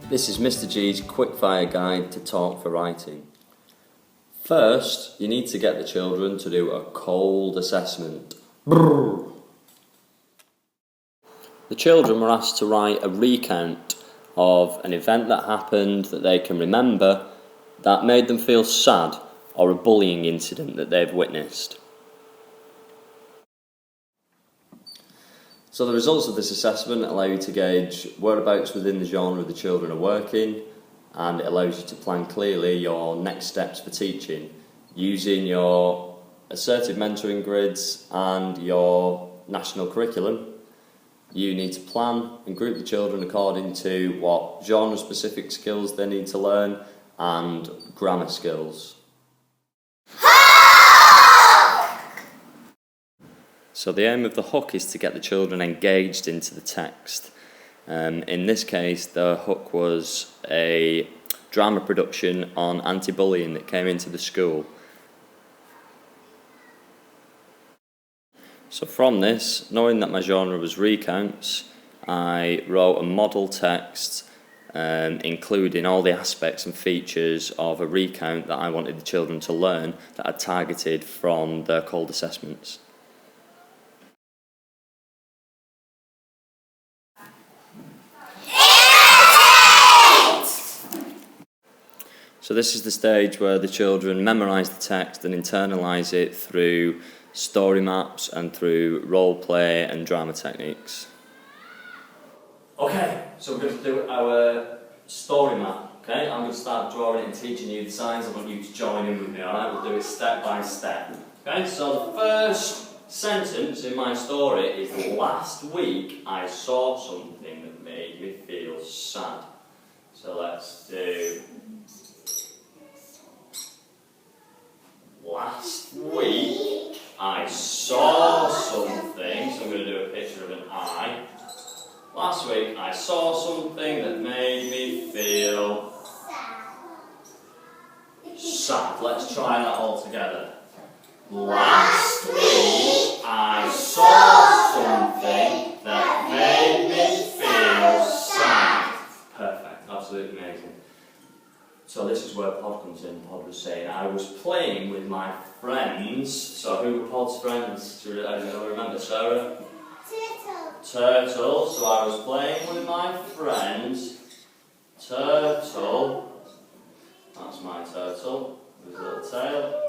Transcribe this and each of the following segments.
This is Mr. G's quickfire guide to talk for writing. First, you need to get the children to do a cold assessment. Brrr. The children were asked to write a recount of an event that happened that they can remember that made them feel sad, or a bullying incident that they've witnessed. So the results of this assessment allow you to gauge whereabouts within the genre the children are working, and it allows you to plan clearly your next steps for teaching using your assertive mentoring grids and your national curriculum. You need to plan and group the children according to what genre-specific skills they need to learn and grammar skills. So the aim of the hook is to get the children engaged into the text. In this case, the hook was a drama production on anti-bullying that came into the school. So from this, knowing that my genre was recounts, I wrote a model text including all the aspects and features of a recount that I wanted the children to learn that I targeted from their cold assessments. So this is the stage where the children memorise the text and internalise it through story maps and through role play and drama techniques. Okay, so we're going to do our story map. Okay, I'm going to start drawing it and teaching you the signs. I want you to join in with me, alright? We'll do it step by step. Okay, so the first sentence in my story is, last week I saw something that made me feel sad. So let's do... Last week I saw something, so I'm going to do a picture of an eye. Last week I saw something that made me feel sad. Let's try that all together. Last week I saw something that made me feel sad. Perfect, absolutely amazing. So this is where Pod comes in. Pod was saying, I was playing with my friends. So who were Pod's friends? I don't remember. Sarah? Turtle. So I was playing with my friends. Turtle. That's my turtle. With his little tail.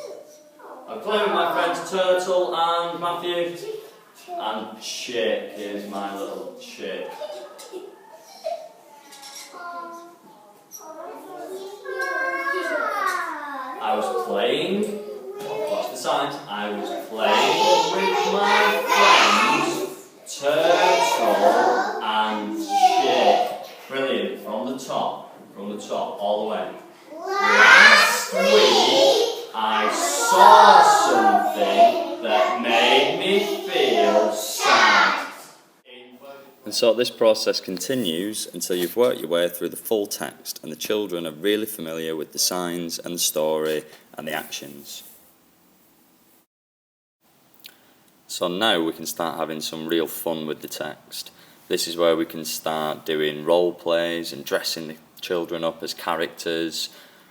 I was playing with my friends Turtle and Matthew. And Chick. Here's my little chick. I was playing, watch the signs, I was playing with my friends, Turtle and Chick. Brilliant, from the top, all the way. Last week, I saw something that made me feel sad. And so this process continues until you've worked your way through the full text and the children are really familiar with the signs and the story and the actions. So now we can start having some real fun with the text. This is where we can start doing role plays and dressing the children up as characters.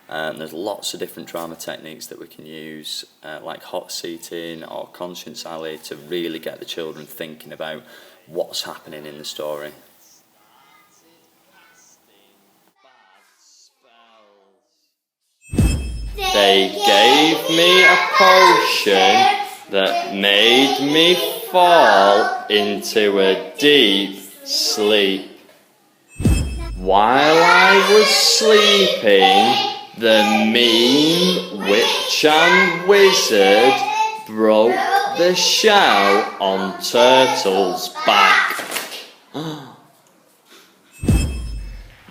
And there's lots of different drama techniques that we can use, like hot seating or Conscience Alley, to really get the children thinking about what's happening in the story. They gave me a potion that made me fall into a deep sleep. While I was sleeping, the mean witch and wizard broke the shell on Turtle's back.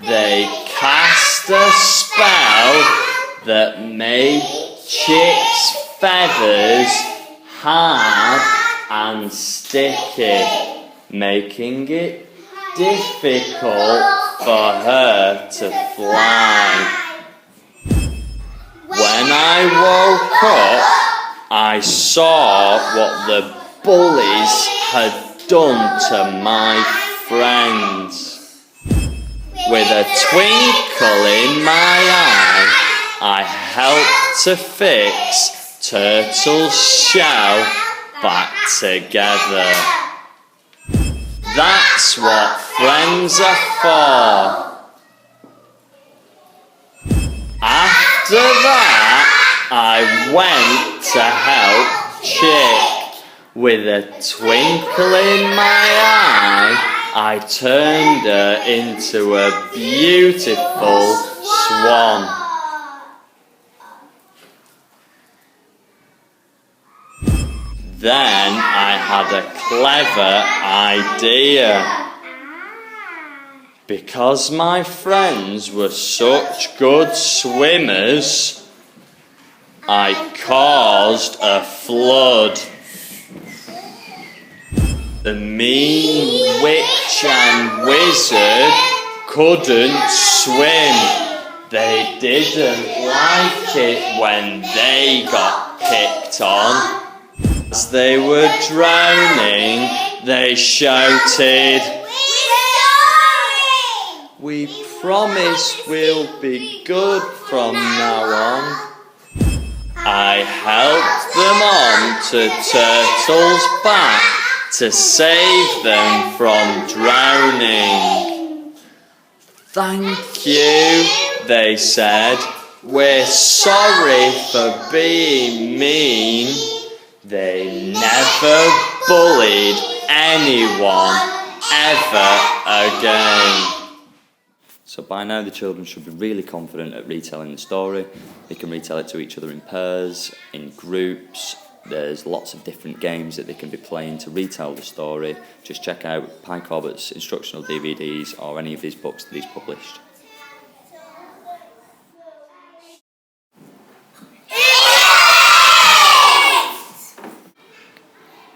They cast a spell that made Chick's feathers hard and sticky, making it difficult for her to fly. When I woke up, I saw what the bullies had done to my friends. With a twinkle in my eye, I helped to fix Turtle's shell back together. That's what friends are for. After that, I went to help Chick. With a twinkle in my eye, I turned her into a beautiful swan. Then I had a clever idea. Because my friends were such good swimmers, I caused a flood. The mean witch and wizard couldn't swim. They didn't like it when they got picked on. As they were drowning, they shouted, "We promise we'll be good from now on." I helped them on to Turtle's back to save them from drowning. "Thank you," they said. "We're sorry for being mean." They never bullied anyone ever again. So by now the children should be really confident at retelling the story. They can retell it to each other in pairs, in groups. There's lots of different games that they can be playing to retell the story. Just check out Pi Corbett's instructional DVDs or any of his books that he's published.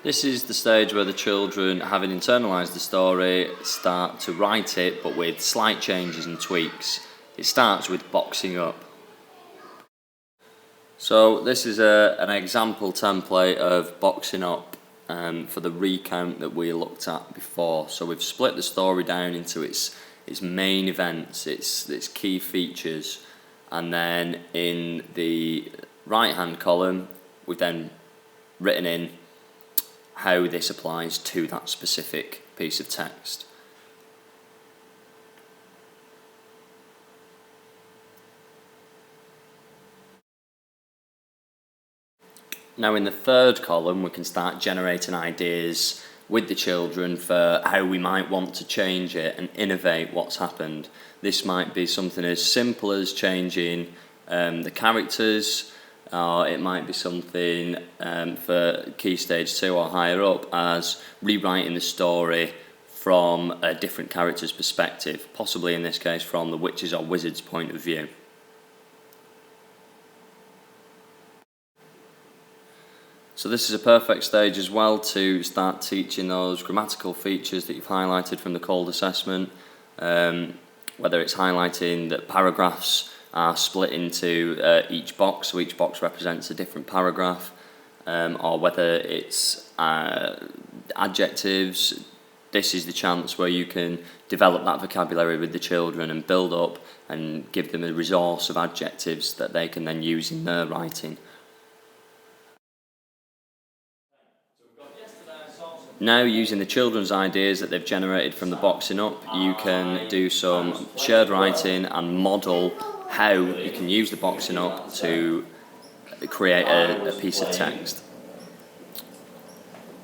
This is the stage where the children, having internalised the story, start to write it, but with slight changes and tweaks. It starts with boxing up. So this is an example template of boxing up for the recount that we looked at before. So we've split the story down into its main events, its key features, and then in the right-hand column, we've then written in how this applies to that specific piece of text. Now in the third column we can start generating ideas with the children for how we might want to change it and innovate what's happened. This might be something as simple as changing the characters, or it might be something for Key Stage 2 or higher up as rewriting the story from a different character's perspective, possibly in this case from the witch's or wizard's point of view. So this is a perfect stage as well to start teaching those grammatical features that you've highlighted from the COLD assessment, whether it's highlighting that paragraphs are split into each box, so each box represents a different paragraph, or whether it's adjectives. This is the chance where you can develop that vocabulary with the children and build up and give them a resource of adjectives that they can then use in their writing. Now, using the children's ideas that they've generated from the boxing up, you can do some shared writing and model how you can use the boxing up to create a piece of text.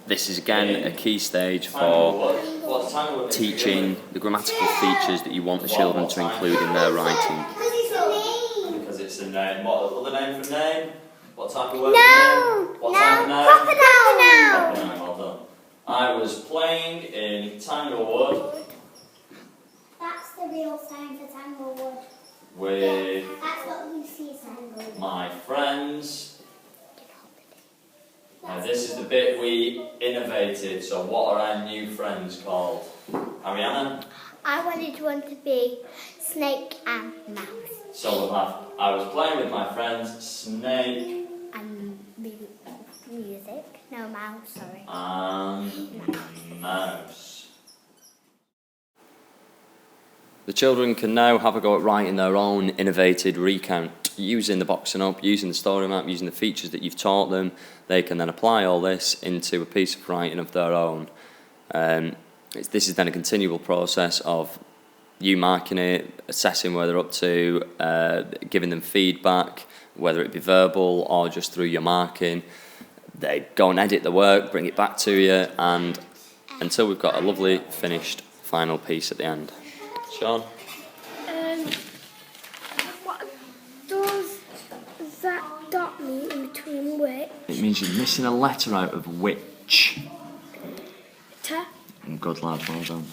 This is again a key stage for teaching the grammatical features that you want the children to include in their writing. Because it's a name. What other name for name? What type of word for name? What type of name? Proper noun. Well done. I was playing in Tanglewood. That's the real sign for Tanglewood. With that's what we see as Tanglewood. My friends. This is the bit we innovated. So what are our new friends called? Ariana? I wanted one to be Snake and Mouse. So we'll have, I was playing with my friends, Snake and music. No, Mouse, sorry. And Mouse. The children can now have a go at writing their own innovated recount using the boxing up, using the story map, using the features that you've taught them. They can then apply all this into a piece of writing of their own. This is then a continual process of you marking it, assessing where they're up to, giving them feedback, whether it be verbal or just through your marking. They go and edit the work, bring it back to you, and until we've got a lovely finished final piece at the end. Sean? What does that dot mean in between which? It means you're missing a letter out of which. T. Good lad, well done.